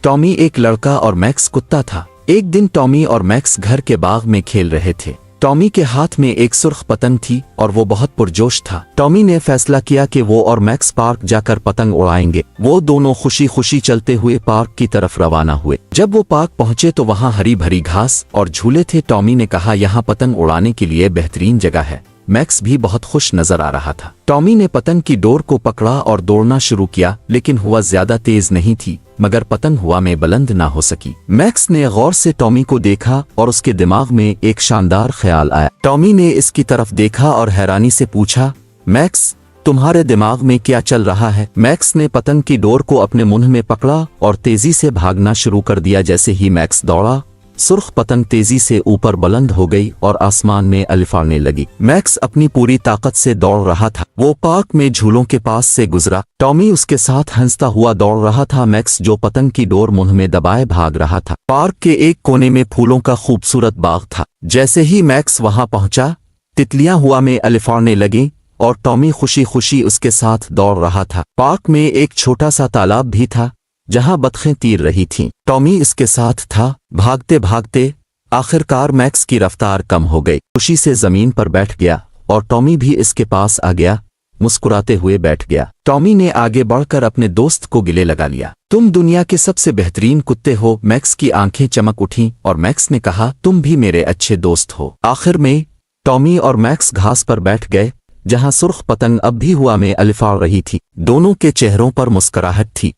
Tommy एक लड़का और मैक्स कुत्ता था। एक दिन टॉमी और मैक्स घर के बाग में खेल रहे थे। टॉमी के हाथ में एक सुर्ख पतंग थी और वो बहुत पुरजोश था। टॉमी ने फैसला किया कि वो और मैक्स पार्क जाकर पतंग उड़ाएंगे। वो दोनों खुशी खुशी चलते हुए पार्क की तरफ रवाना हुए। जब वो पार्क पहुंचे तो वहां हरी भरी घास और झूले थे। टॉमी ने कहा, यहाँ पतंग उड़ाने के लिए बेहतरीन जगह है। मैक्स भी बहुत खुश नजर आ रहा था। टॉमी ने पतंग की डोर को पकड़ा और दौड़ना शुरू किया, लेकिन हवा ज्यादा तेज नहीं थी, मगर पतंग हवा में बुलंद ना हो सकी। मैक्स ने गौर से टॉमी को देखा और उसके दिमाग में एक शानदार ख्याल आया। टॉमी ने इसकी तरफ देखा और हैरानी से पूछा, मैक्स, तुम्हारे दिमाग में क्या चल रहा है? मैक्स ने पतंग की डोर को अपने मुंह में पकड़ा और तेजी से भागना शुरू कर दिया। जैसे ही मैक्स दौड़ा, सुर्ख पतंग तेजी से ऊपर बुलंद हो गई और आसमान में अलिफाने लगी। मैक्स अपनी पूरी ताकत से दौड़ रहा था। वो पार्क में झूलों के पास से गुजरा। टॉमी उसके साथ हंसता हुआ दौड़ रहा था। मैक्स जो पतंग की डोर मुंह में दबाए भाग रहा था। पार्क के एक कोने में फूलों का खूबसूरत बाग था। जैसे ही मैक्स वहां पहुंचा, तितलियां हवा में अलिफाने लगी और टॉमी खुशी खुशी उसके साथ दौड़ रहा था। पार्क में एक छोटा सा तालाब भी था जहां बतखें तैर रही थीं। टॉमी इसके साथ था। भागते भागते आखिरकार मैक्स की रफ्तार कम हो गई। खुशी से जमीन पर बैठ गया और टॉमी भी इसके पास आ गया, मुस्कुराते हुए बैठ गया। टॉमी ने आगे बढ़कर अपने दोस्त को गले लगा लिया। तुम दुनिया के सबसे बेहतरीन कुत्ते हो। मैक्स की आंखें चमक उठीं और मैक्स ने कहा, तुम भी मेरे अच्छे दोस्त हो। आखिर में टॉमी और मैक्स घास पर बैठ गए जहां सुर्ख पतंग अब भी हवा में अलिफा रही थी। दोनों के चेहरों पर मुस्कुराहट थी।